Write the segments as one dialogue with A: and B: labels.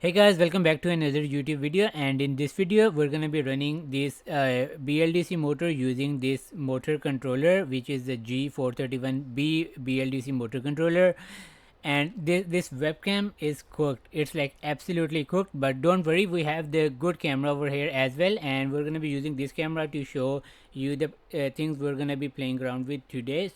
A: Hey guys, welcome back to another YouTube video, and in this video we're gonna be running this BLDC motor using this motor controller, which is the G431B BLDC motor controller. And this webcam is cooked. It's like absolutely cooked, but don't worry, we have the good camera over here as well, and we're gonna be using this camera to show you the things we're gonna be playing around with today.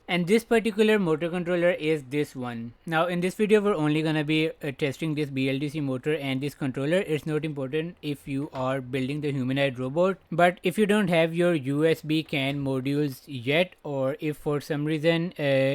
A: And this particular motor controller is this one. Now in this video we're only gonna be testing this BLDC motor and this controller. It's not important if you are building the humanoid robot, but if you don't have your USB CAN modules yet, or if for some reason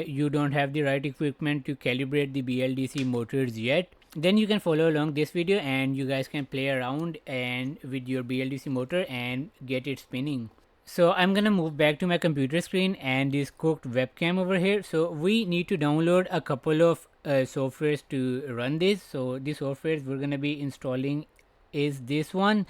A: you don't have the right equipment to calibrate the BLDC motors yet, then you can follow along this video and you guys can play around and with your BLDC motor and get it spinning. So I'm gonna move back to my computer screen and this cooked webcam over here. So we need to download a couple of softwares to run this. So the softwares we're gonna be installing is this one,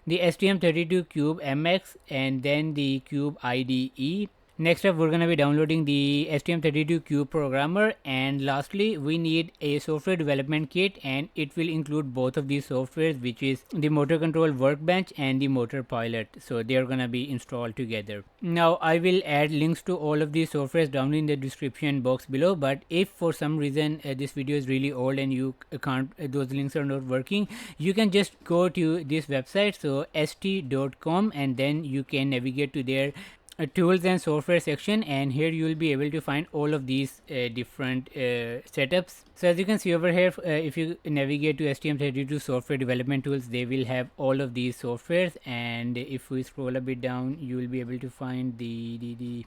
A: the STM32Cube MX, and then the Cube IDE. Next up, we're going to be downloading the STM32Cube programmer, and lastly we need a software development kit, and it will include both of these softwares, which is the motor control workbench and the motor pilot. So they are going to be installed together. Now I will add links to all of these softwares down in the description box below, but if for some reason this video is really old and you can't, those links are not working, you can just go to this website, so st.com, and then you can navigate to their tools and software section, and here you will be able to find all of these different setups. So as you can see over here, if you navigate to STM32 software development tools, they will have all of these softwares, and if we scroll a bit down, you will be able to find the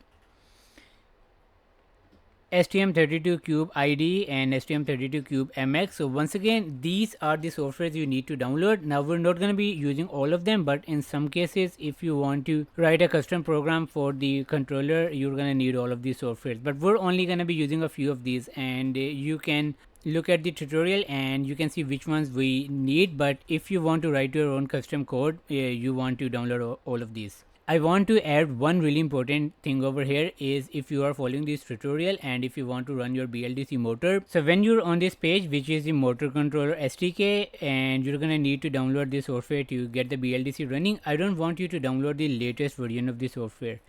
A: STM32Cube IDE and STM32Cube MX. So once again, these are the softwares you need to download. Now we're not going to be using all of them, but in some cases, if you want to write a custom program for the controller, you're going to need all of these softwares. But we're only going to be using a few of these, and you can look at the tutorial and you can see which ones we need. But if you want to write your own custom code, you want to download all of these. I want to add one really important thing over here is if you are following this tutorial and if you want to run your BLDC motor. So when you're on this page, which is the motor controller SDK, and you're gonna need to download this software to get the BLDC running, I don't want you to download the latest version of the software.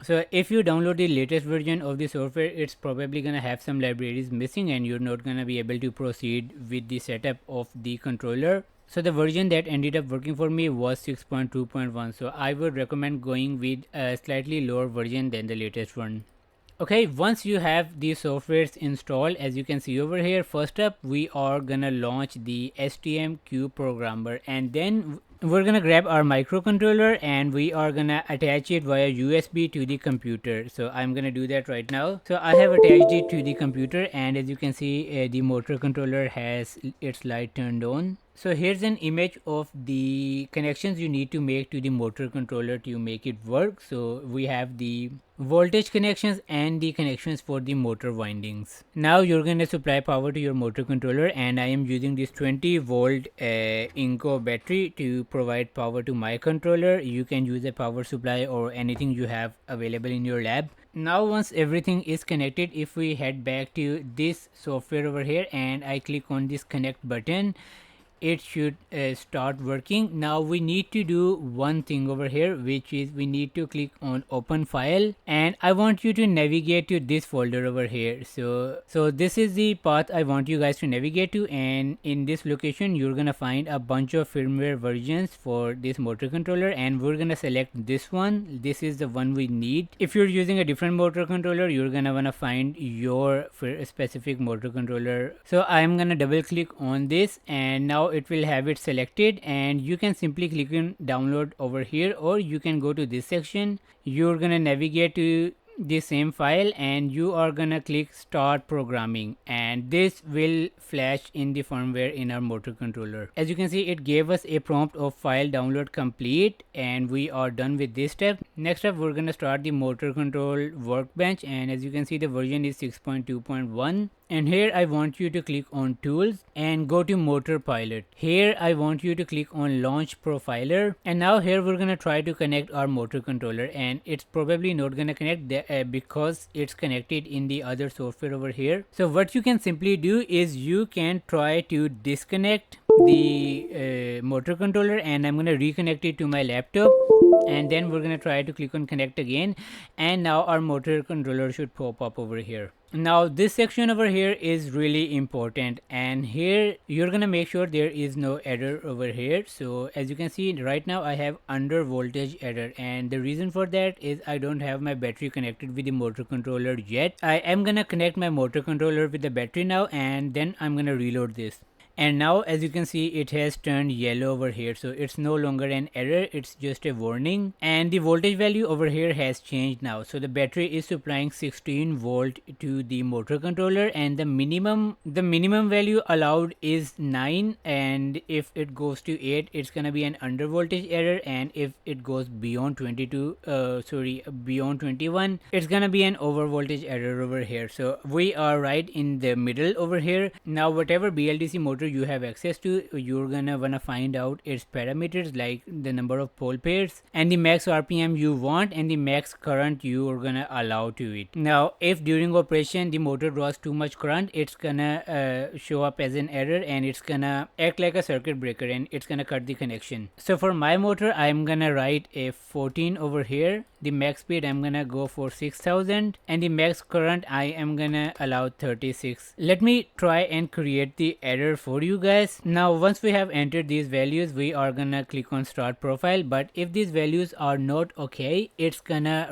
A: So if you download the latest version of the software, it's probably gonna have some libraries missing and you're not gonna be able to proceed with the setup of the controller. So the version that ended up working for me was 6.2.1, so I would recommend going with a slightly lower version than the latest one. Okay, once you have these softwares installed, as you can see over here, first up we are gonna launch the STM-Cube programmer, and then we're gonna grab our microcontroller and we are gonna attach it via USB to the computer. So I'm gonna do that right now. So I have attached it to the computer, and as you can see, the motor controller has its light turned on. So here's an image of the connections you need to make to the motor controller to make it work. So we have the voltage connections and the connections for the motor windings. Now you're going to supply power to your motor controller, and I am using this 20 volt Inco battery to provide power to my controller. You can use a power supply or anything you have available in your lab. Now once everything is connected, if we head back to this software over here and I click on this connect button, it should start working. Now we need to do one thing over here, which is we need to click on open file, and I want you to navigate to this folder over here. So this is the path I want you guys to navigate to, and in this location you're gonna find a bunch of firmware versions for this motor controller, and we're gonna select this one. This is the one we need. If you're using a different motor controller, you're gonna wanna find your specific motor controller. So I'm gonna double click on this, and now it will have it selected, and you can simply click on download over here, or you can go to this section. You're gonna navigate to the same file and you are gonna click start programming, and this will flash in the firmware in our motor controller. As you can see, it gave us a prompt of file download complete, and we are done with this step. Next up, we're gonna start the motor control workbench, and as you can see, the version is 6.2.1, and here I want you to click on tools and go to motor pilot. Here I want you to click on launch profiler, and now here we're gonna try to connect our motor controller, and it's probably not gonna connect because it's connected in the other software over here. So what you can simply do is you can try to disconnect the motor controller, and I'm gonna reconnect it to my laptop, and then we're gonna try to click on connect again, and now our motor controller should pop up over here. Now this section over here is really important, and here you're gonna make sure there is no error over here. So as you can see right now I have under voltage error, and the reason for that is I don't have my battery connected with the motor controller yet. I am gonna connect my motor controller with the battery now, and then I'm gonna reload this. And now as you can see it has turned yellow over here, so it's no longer an error, it's just a warning. And the voltage value over here has changed now, so the battery is supplying 16 volt to the motor controller, and the minimum value allowed is 9, and if it goes to 8 it's gonna be an under voltage error, and if it goes beyond 21 it's gonna be an over voltage error over here. So we are right in the middle over here. Now whatever BLDC motor you have access to, you're gonna wanna find out its parameters like the number of pole pairs and the max RPM you want and the max current you are gonna allow to it. Now if during operation the motor draws too much current, it's gonna show up as an error, and it's gonna act like a circuit breaker, and it's gonna cut the connection. So for my motor I'm gonna write a 14 over here. The max speed I'm gonna go for 6000, and the max current I am gonna allow 36. Let me try and create the error for you guys. Now once we have entered these values, we are gonna click on start profile, but if these values are not okay, it's gonna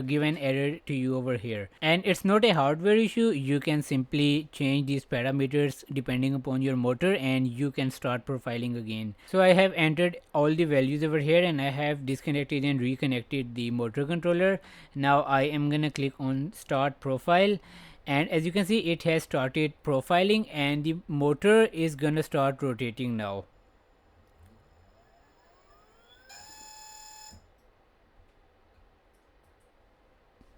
A: give an error to you over here. And it's not a hardware issue, you can simply change these parameters depending upon your motor, and you can start profiling again. So I have entered all the values over here, and I have disconnected and reconnected the motor controller. Now I am gonna click on start profile, and as you can see it has started profiling, and the motor is gonna start rotating now.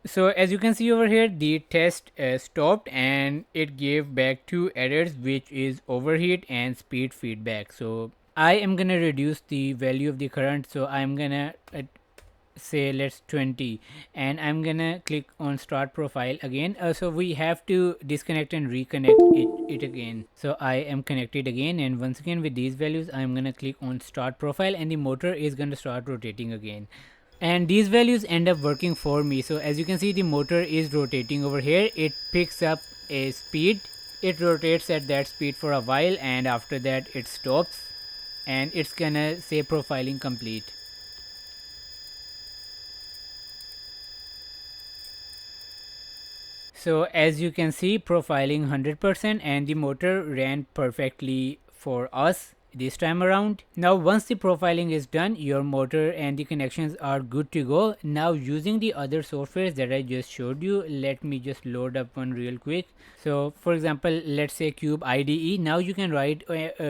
A: So as you can see over here the test stopped, and it gave back two errors, which is overheat and speed feedback. So I am gonna reduce the value of the current, so I'm gonna say let's 20, and I'm gonna click on start profile again. So we have to disconnect and reconnect it again. So I am connected again, and once again with these values I'm gonna click on start profile, and the motor is gonna start rotating again, and these values end up working for me. So as you can see the motor is rotating over here, it picks up a speed, it rotates at that speed for a while, and after that it stops, and it's gonna say profiling complete. So as you can see profiling 100%, and the motor ran perfectly for us this time around. Now once the profiling is done, your motor and the connections are good to go. Now using the other softwares that I just showed you, let me just load up one real quick. So for example, let's say Cube IDE. Now you can write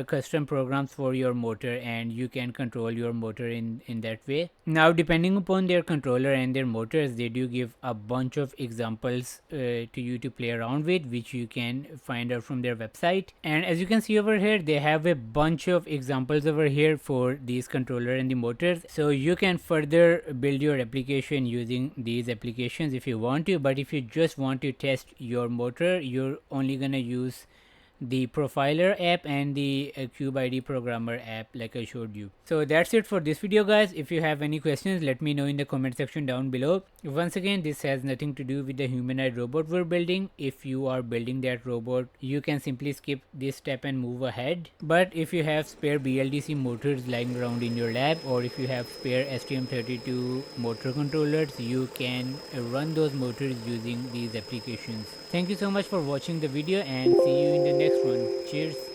A: custom programs for your motor, and you can control your motor in that way. Now depending upon their controller and their motors, they do give a bunch of examples to you to play around with, which you can find out from their website. And as you can see over here, they have a bunch of examples over here for these controller and the motors, so you can further build your application using these applications if you want to. But if you just want to test your motor, you're only gonna use the profiler app and the Cube ID programmer app like I showed you. So that's it for this video guys. If you have any questions, let me know in the comment section down below. Once again, this has nothing to do with the humanoid robot we're building. If you are building that robot, you can simply skip this step and move ahead. But if you have spare BLDC motors lying around in your lab, or if you have spare STM32 motor controllers, you can run those motors using these applications. Thank you so much for watching the video, and see you in the next one. Cheers.